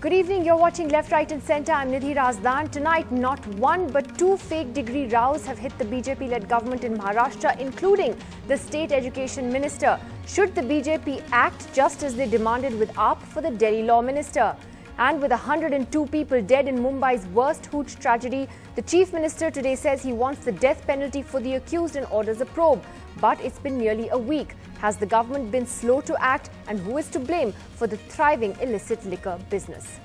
Good evening, you're watching Left, Right and Centre. I'm Nidhi Razdan. Tonight, not one but two fake degree rows have hit the BJP-led government in Maharashtra, including the state education minister. Should the BJP act just as they demanded with AAP for the Delhi law minister? And with 102 people dead in Mumbai's worst hooch tragedy, the chief minister today says he wants the death penalty for the accused and orders a probe. But it's been nearly a week. Has the government been slow to act, and who is to blame for the thriving illicit liquor business?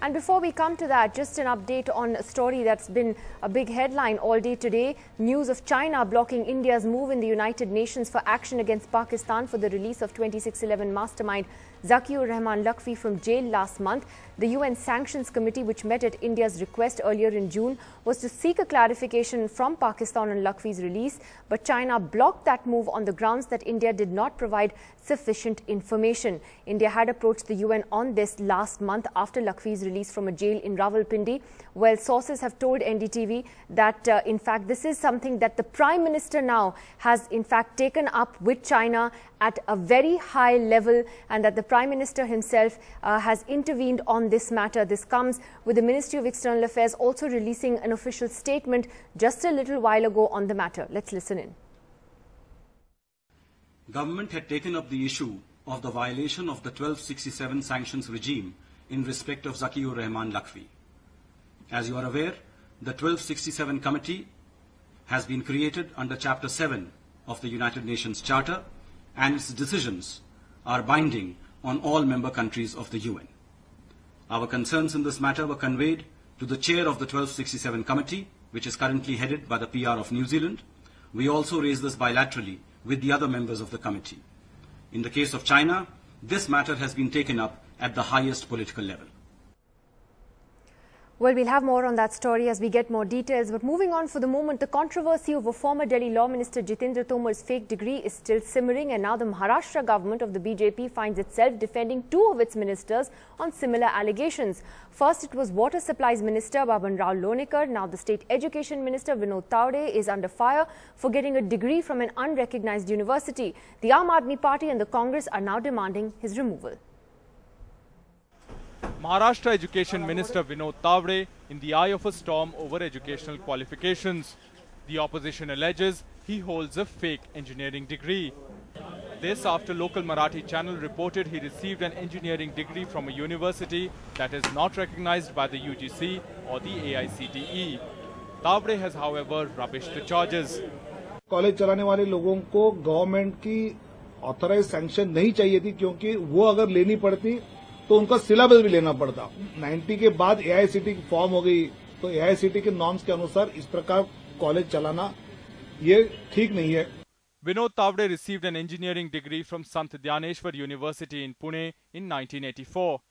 And before we come to that, just an update on a story that's been a big headline all day today. News of China blocking India's move in the United Nations for action against Pakistan for the release of 2611 mastermind Zakiur Rahman Lakhvi from jail last month. The UN Sanctions Committee, which met at India's request earlier in June, was to seek a clarification from Pakistan on Lakhvi's release. But China blocked that move on the grounds that India did not provide sufficient information. India had approached the UN on this last month after Lakhvi's release from a jail in Rawalpindi. Well, sources have told NDTV that in fact this is something that the Prime Minister now has in fact taken up with China at a very high level, and that the Prime Minister himself has intervened on this matter. This comes with the Ministry of External Affairs also releasing an official statement just a little while ago on the matter. Let's listen in. Government had taken up the issue of the violation of the 1267 sanctions regime in respect of Zakiur Rahman Lakhvi. As you are aware, the 1267 committee has been created under Chapter 7 of the United Nations Charter, and its decisions are binding on all member countries of the UN. Our concerns in this matter were conveyed to the chair of the 1267 committee, which is currently headed by the PR of New Zealand. We also raised this bilaterally with the other members of the committee. In the case of China, this matter has been taken up at the highest political level. Well, we'll have more on that story as we get more details. But moving on for the moment, the controversy over former Delhi Law Minister Jitendra Tomar's fake degree is still simmering, and now the Maharashtra government of the BJP finds itself defending two of its ministers on similar allegations. First, it was Water Supplies Minister Baban Rao Lonekar. Now the State Education Minister Vinod Tawde is under fire for getting a degree from an unrecognized university. The Aam Aadmi Party and the Congress are now demanding his removal. Maharashtra Education Minister Vinod Tawde in the eye of a storm over educational qualifications. The opposition alleges he holds a fake engineering degree. This after local Marathi channel reported he received an engineering degree from a university that is not recognized by the UGC or the AICTE. Tawde has however rubbished the charges. College चलाने वाले लोगों को government की authorise sanction नहीं चाहिए थी, क्योंकि वो अगर लेनी पड़ती तो उनका सिलेबस भी लेना पड़ता। 90 के बाद एआईसीटी की फॉर्म हो गई, तो एआईसीटी के नॉर्म्स के अनुसार इस प्रकार कॉलेज चलाना ये ठीक नहीं है। Vinod Tawde received an engineering degree from Sant Dhyaneshwar University in Pune in 1984.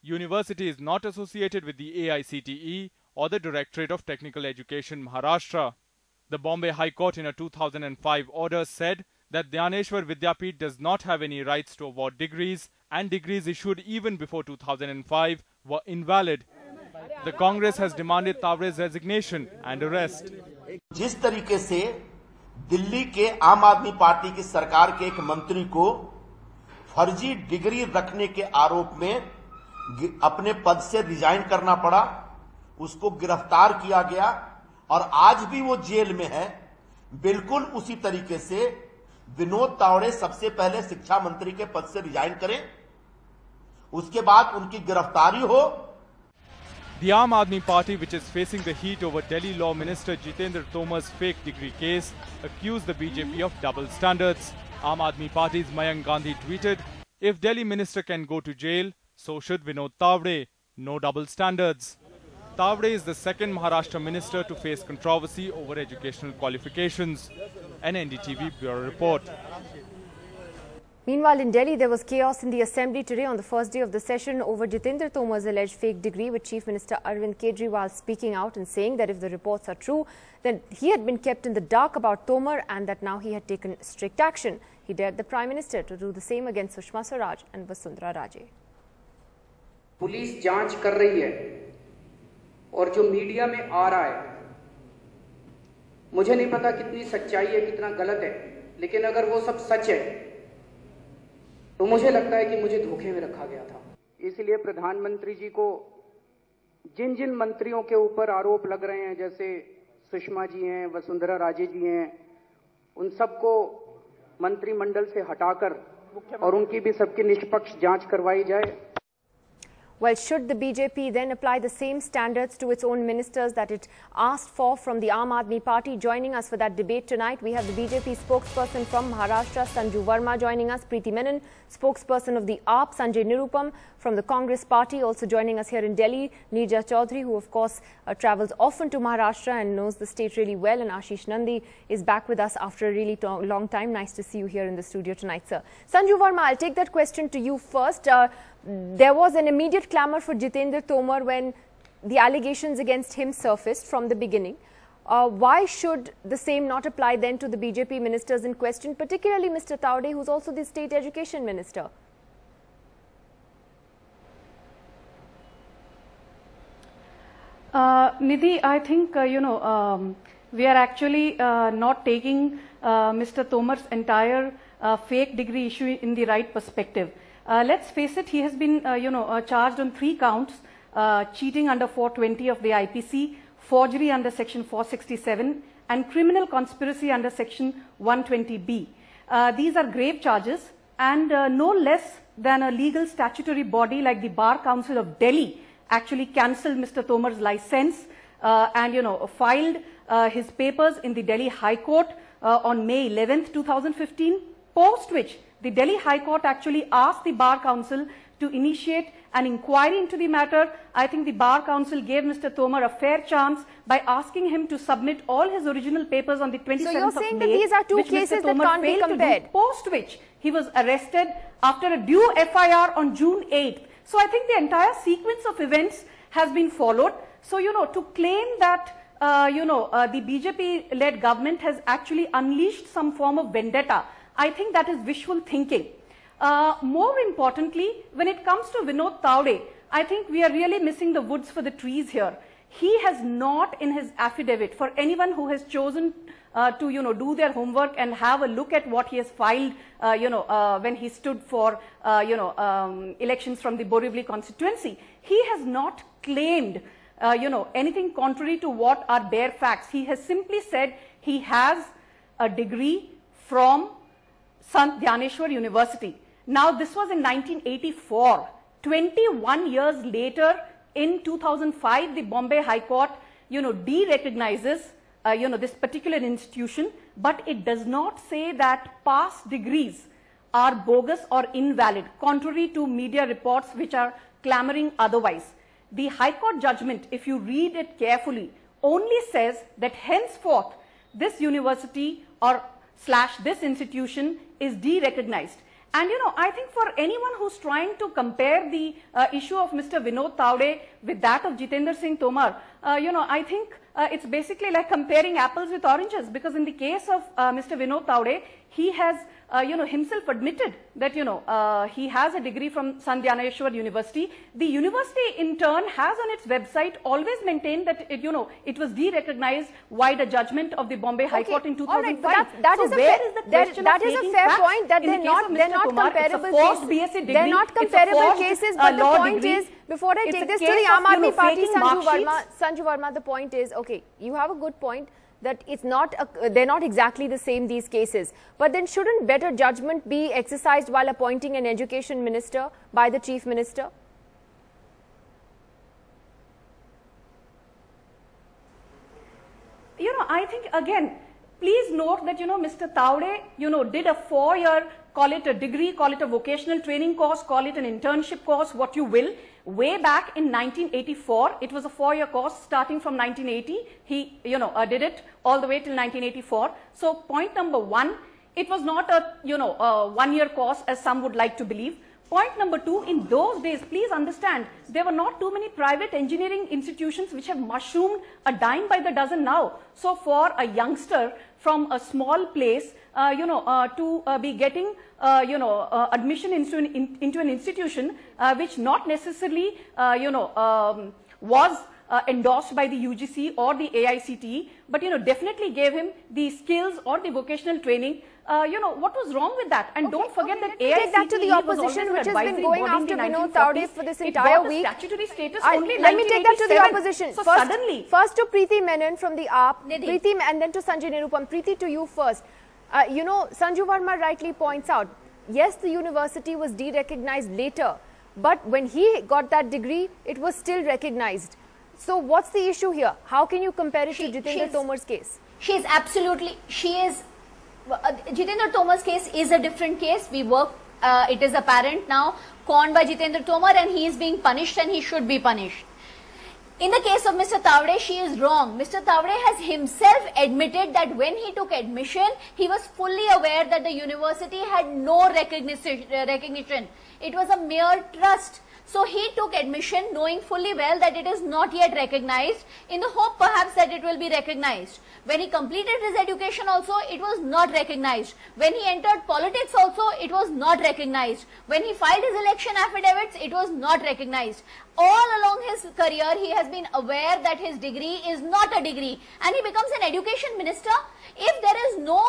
University is not associated with the AICTE or the Directorate of Technical Education Maharashtra. The Bombay High Court in a 2005 order said that Dhyaneshwar Vidyapeeth does not have any rights to award degrees, and degrees issued even before 2005 were invalid. The Congress has demanded Tawde's resignation and arrest. जिस तरीके से दिल्ली के आम आदमी party की सरकार के एक मंत्री को फर्जी डिग्री रखने के आरोप में अपने पद से रिजाइन करना पड़ा, उसको गिरफ्तार किया गया और आज भी वो जेल में है, बिल्कुल उसी तरीके से विनोद तावड़े सबसे पहले शिक्षा मंत्री के पद से रिजाइन करें, उसके बाद उनकी गिरफ्तारी हो। The Aam Aadmi Party, which is facing the heat over Delhi Law Minister Jitendra Tomar's fake degree case, accused the BJP of double standards. Aam Aadmi Party's Mayank Gandhi tweeted, "If Delhi Minister can go to jail, so should Vinod Tawde. No double standards." Tawde is the second Maharashtra minister to face controversy over educational qualifications. An NDTV Bureau report. Meanwhile, in Delhi, there was chaos in the assembly today on the first day of the session over Jitendra Tomar's alleged fake degree, with Chief Minister Arvind Kejriwal speaking out and saying that if the reports are true, then he had been kept in the dark about Tomar and that now he had taken strict action. He dared the Prime Minister to do the same against Sushma Swaraj and Vasundhara Raje. Police जांच कर रही है और जो media में आ रहा है, मुझे नहीं पता कितनी सच्चाई है कितना गलत है, लेकिन अगर वो सब सच है तो मुझे लगता है कि मुझे धोखे में रखा गया था। इसलिए प्रधानमंत्री जी को जिन जिन मंत्रियों के ऊपर आरोप लग रहे हैं, जैसे सुषमा जी हैं, वसुंधरा राजे जी हैं, उन सबको मंत्रिमंडल से हटाकर और उनकी भी सबकी निष्पक्ष जांच करवाई जाए। Well, should the BJP then apply the same standards to its own ministers that it asked for from the Aam Aadmi Party? Joining us for that debate tonight, we have the BJP spokesperson from Maharashtra, Sanju Verma, joining us, Preeti Menon, spokesperson of the AAP, Sanjay Nirupam, from the Congress Party, also joining us here in Delhi, Neerja Chaudhary, who of course travels often to Maharashtra and knows the state really well, and Ashish Nandi is back with us after a really long time. Nice to see you here in the studio tonight, sir. Sanju Verma, I'll take that question to you first. There was an immediate clamour for Jitendra Tomar when the allegations against him surfaced from the beginning. Why should the same not apply then to the BJP ministers in question, particularly Mr. Taude, who's also the state education minister? Nidhi, I think, we are actually not taking Mr. Tomar's entire fake degree issue in the right perspective. Let's face it, he has been, charged on 3 counts, cheating under 420 of the IPC, forgery under section 467, and criminal conspiracy under section 120B. These are grave charges, and no less than a legal statutory body like the Bar Council of Delhi actually cancelled Mr. Tomar's license and, filed his papers in the Delhi High Court on May 11th, 2015, post which the Delhi High Court actually asked the Bar Council to initiate an inquiry into the matter. I think the Bar Council gave Mr. Tomar a fair chance by asking him to submit all his original papers on the 27th of May. So you're saying that these are two cases that can't be compared? Post which he was arrested after a due FIR on June 8th. So I think the entire sequence of events has been followed. So, to claim that, the BJP-led government has actually unleashed some form of vendetta, I think that is wishful thinking. More importantly, when it comes to Vinod Taude, I think we are really missing the woods for the trees here. He has not in his affidavit, for anyone who has chosen to, do their homework and have a look at what he has filed, when he stood for, elections from the Borivali constituency, he has not claimed, anything contrary to what are bare facts. He has simply said he has a degree from Sant Dhyaneshwar University. Now, this was in 1984. 21 years later, in 2005, the Bombay High Court, de-recognizes, this particular institution, but it does not say that past degrees are bogus or invalid, contrary to media reports which are clamoring otherwise. The High Court judgment, if you read it carefully, only says that henceforth, this university or / this institution is de-recognized. And, I think for anyone who's trying to compare the issue of Mr. Vinod Taude with that of Jitendra Singh Tomar, I think it's basically like comparing apples with oranges, because in the case of Mr. Vinod Taude, he has, himself admitted that, he has a degree from Sant Dhyaneshwar University. The university in turn has on its website always maintained that, it was de-recognized via the judgment of the Bombay High Court in 2005. All right, that is a fair point that they're not comparable cases. They're not comparable cases, but the point is, before I take this to the Aam Aadmi Party, Sanju Verma, the point is, okay, you have a good point that it's not, they're not exactly the same, these cases. But then shouldn't better judgment be exercised while appointing an education minister by the chief minister? I think again, please note that, Mr. Taude, did a 4-year, call it a degree, call it a vocational training course, call it an internship course, what you will. Way back in 1984, it was a 4-year course starting from 1980. He, did it all the way till 1984. So point number 1, it was not a, a 1-year course as some would like to believe. Point number 2, in those days, please understand, there were not too many private engineering institutions which have mushroomed a dime by the dozen now. So for a youngster from a small place, to be getting, admission into an institution which not necessarily, was endorsed by the UGC or the AICTE, but definitely gave him the skills or the vocational training. What was wrong with that? And don't forget that AICTE take that to the opposition, which has been going after Vinod Tawde for this entire week. Statutory status only let me take that to the opposition. So suddenly, first to Preeti Menon from the AAP, Preeti, and then to Sanjay Nirupam. Preeti, to you first. Sanju Verma rightly points out, yes, the university was de-recognized later, but when he got that degree, it was still recognized. So what's the issue here? How can you compare it to Jitendra Tomar's case? Jitendra Tomar's case is a different case. It is apparent now, conned by Jitendra Tomar, and he is being punished and he should be punished. In the case of Mr. Tawde, she is wrong. Mr. Tawde has himself admitted that when he took admission, he was fully aware that the university had no recognition. It was a mere trust. So he took admission knowing fully well that it is not yet recognized, in the hope perhaps that it will be recognized. When he completed his education also, it was not recognized. When he entered politics also, it was not recognized. When he filed his election affidavits, it was not recognized. All along his career, he has been aware that his degree is not a degree, and he becomes an education minister. If there is no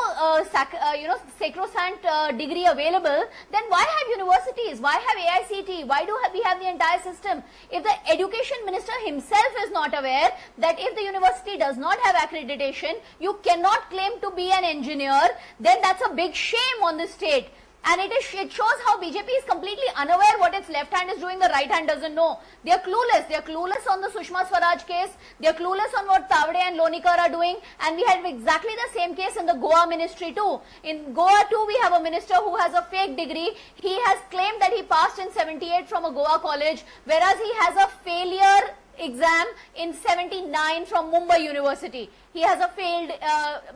sacrosanct degree available, then why have universities? Why have AICTE? Why do we have the entire system? If the education minister himself is not aware that if the university does not have accreditation, you cannot claim to be an engineer, then that's a big shame on the state. And it shows how BJP is completely unaware what its left hand is doing, the right hand doesn't know. They are clueless. They are clueless on the Sushma Swaraj case. They are clueless on what Tawde and Lonikar are doing. And we had exactly the same case in the Goa ministry too. In Goa too, we have a minister who has a fake degree. He has claimed that he passed in 78 from a Goa college, whereas he has a failure exam in 79 from Mumbai University. He has a failed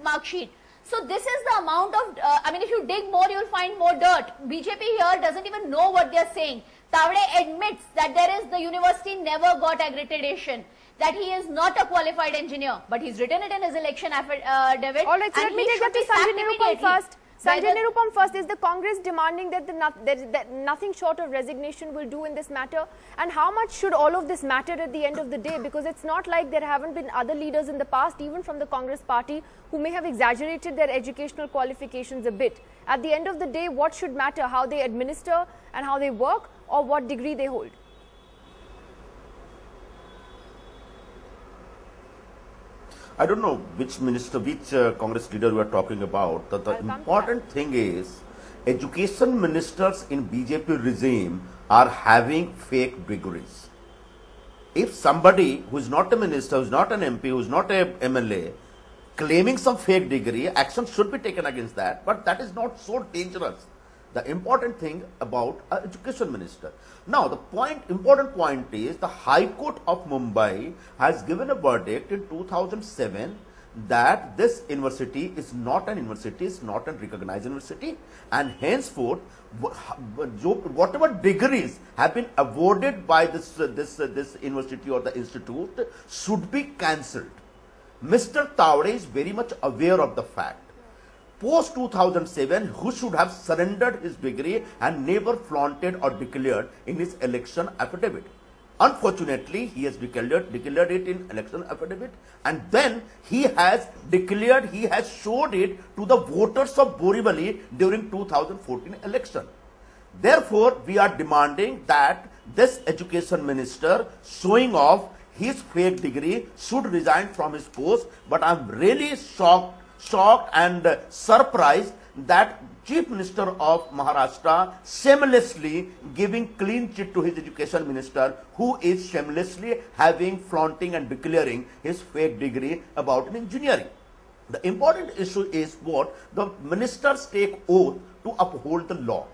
mark sheet. So this is the amount of, if you dig more, you will find more dirt. BJP here doesn't even know what they are saying. Tawde admits that the university never got accreditation, that he is not a qualified engineer, but he's written it in his election affidavit. All right, so let me take that to Sanjay Nirupam first. Sanjay Nirupam first, is the Congress demanding that nothing short of resignation will do in this matter? And how much should all of this matter at the end of the day? Because it's not like there haven't been other leaders in the past, even from the Congress party, who may have exaggerated their educational qualifications a bit. At the end of the day, what should matter? How they administer and how they work, or what degree they hold? I don't know which minister, which Congress leader you are talking about. The important thing is, education ministers in BJP regime are having fake degrees. If somebody who is not a minister, who is not an MP, who is not a MLA, claiming some fake degree, action should be taken against that, but that is not so dangerous. The important thing about an education minister. Now, the important point is, the High Court of Mumbai has given a verdict in 2007 that this university is not an university, is not a recognized university, and henceforth, whatever degrees have been awarded by this university or the institute should be cancelled. Mr. Tawde is very much aware of the fact. Post 2007, who should have surrendered his degree and never flaunted or declared in his election affidavit. Unfortunately, he has declared it in election affidavit, and then he has declared, he has showed it to the voters of Borivali during 2014 election. Therefore, we are demanding that this education minister showing off his fake degree should resign from his post. But I am really shocked and surprised that Chief Minister of Maharashtra shamelessly giving clean chit to his education minister, who is shamelessly flaunting and declaring his fake degree about engineering. The important issue is what the ministers take oath to uphold the law.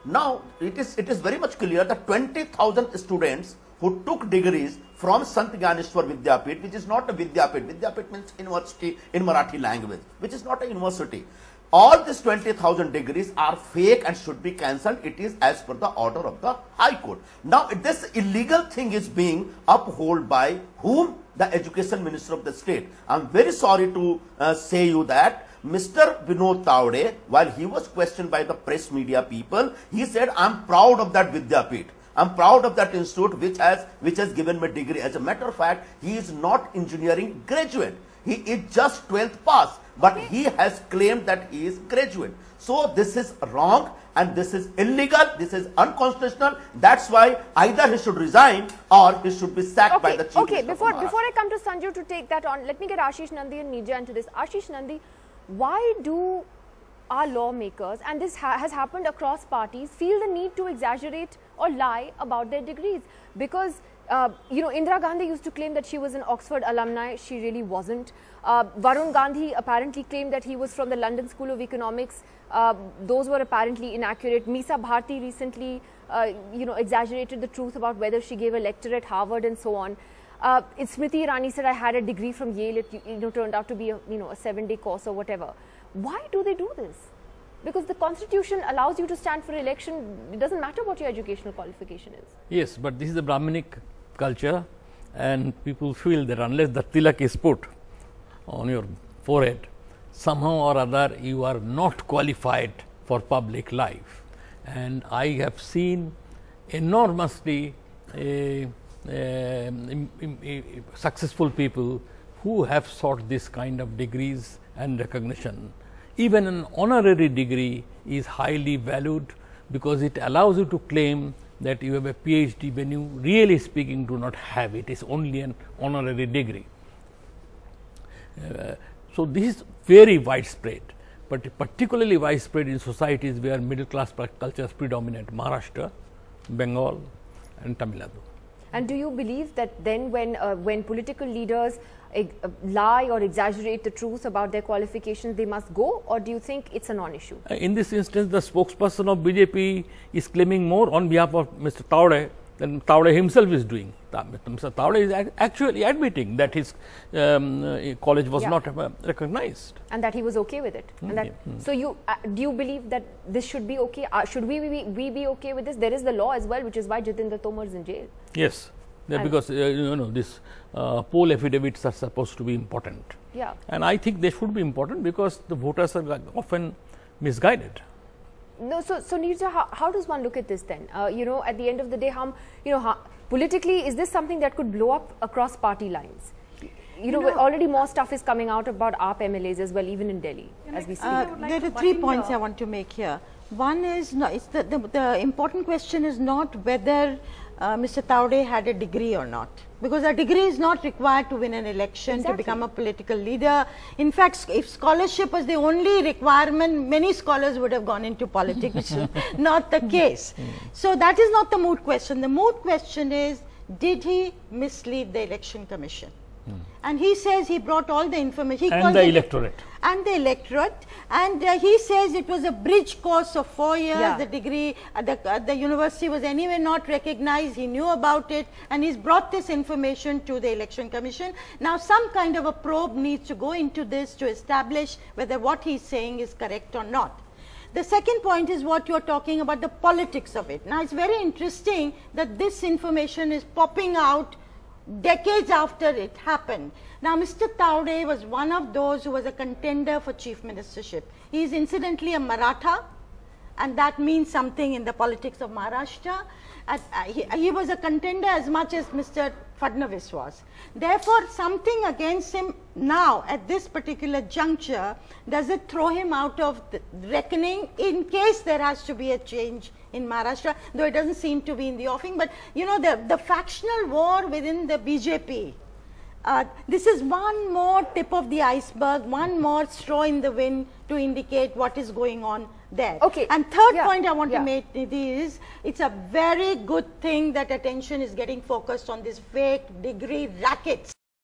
Now, it is very much clear that 20,000 students who took degrees from Sant Gyaneshwar Vidyapit, which is not a Vidyapit. Vidyapit means university in Marathi language, which is not a university. All these 20,000 degrees are fake and should be cancelled. It is as per the order of the High Court. Now, this illegal thing is being upheld by whom? The Education Minister of the state. I am very sorry to say you that Mr. Vinod Tawde, while he was questioned by the press media people, he said, I am proud of that Vidyapit. I'm proud of that institute which has given me a degree. As a matter of fact, he is not engineering graduate. He is just 12th pass, but he has claimed that he is graduate. So this is wrong and this is illegal, this is unconstitutional. That's why either he should resign or he should be sacked by the chief minister. Before I come to Sanju to take that on, let me get Ashish Nandi and Nija into this. Ashish Nandi, why do our lawmakers, and this has happened across parties, feel the need to exaggerate or lie about their degrees? Because Indira Gandhi used to claim that she was an Oxford alumni. She really wasn't. Varun Gandhi apparently claimed that he was from the London School of Economics. Those were apparently inaccurate. Misa Bharti recently, exaggerated the truth about whether she gave a lecture at Harvard and so on. Smriti Irani said, I had a degree from Yale. It turned out to be a 7-day course or whatever. Why do they do this? Because the Constitution allows you to stand for election. It doesn't matter what your educational qualification is. Yes, but this is the Brahminic culture, and people feel that unless the tilak is put on your forehead, somehow or other you are not qualified for public life. And I have seen enormously successful people who have sought this kind of degrees and recognition. Even an honorary degree is highly valued because it allows you to claim that you have a PhD when you really speaking do not have it. It is only an honorary degree. So this is very widespread, but particularly widespread in societies where middle class culture is predominant: Maharashtra, Bengal, and Tamil Nadu. And do you believe that then when political leaders lie or exaggerate the truth about their qualifications, they must go, or do you think it's a non-issue? In this instance, the spokesperson of BJP is claiming more on behalf of Mr. Taude than Taude himself is doing. Mr. Taude is actually admitting that his college was not recognized. And that he was okay with it. And that, so do you believe that this should be okay? Should we be okay with this? There is the law as well, which is why Jitendra Tomar is in jail. Yes, because this poll affidavits are supposed to be important. Yeah. And I think they should be important because the voters are often misguided. No, so Nirja, how does one look at this then? At the end of the day, politically, is this something that could blow up across party lines? Already more stuff is coming out about AAP MLAs as well, even in Delhi, as we see. There are 3 points I want to make here. One is, the important question is not whether Mr. Taude had a degree or not, because a degree is not required to win an election, to become a political leader. In fact, if scholarship was the only requirement, many scholars would have gone into politics, which is not the case. So that is not the moot question. The moot question is, did he mislead the Election Commission? And he says he brought all the information. And the electorate. And the electorate. And he says it was a bridge course of 4 years. The degree at the university was anyway not recognized. He knew about it. And he's brought this information to the Election Commission. Now, some kind of a probe needs to go into this to establish whether what he's saying is correct or not. The second point is what you're talking about, the politics of it. Now, it's very interesting that this information is popping out decades after it happened. Now, Mr. Taude was one of those who was a contender for chief ministership. He is incidentally a Maratha, and that means something in the politics of Maharashtra. He was a contender as much as Mr. Fadnavis was. Therefore, something against him now at this particular juncture, does it throw him out of the reckoning in case there has to be a change in Maharashtra, though it doesn't seem to be in the offing. But the factional war within the BJP, this is one more tip of the iceberg, one more straw in the wind to indicate what is going on there. Okay. And third point I want to make is, it's a very good thing that attention is getting focused on these fake degree rackets.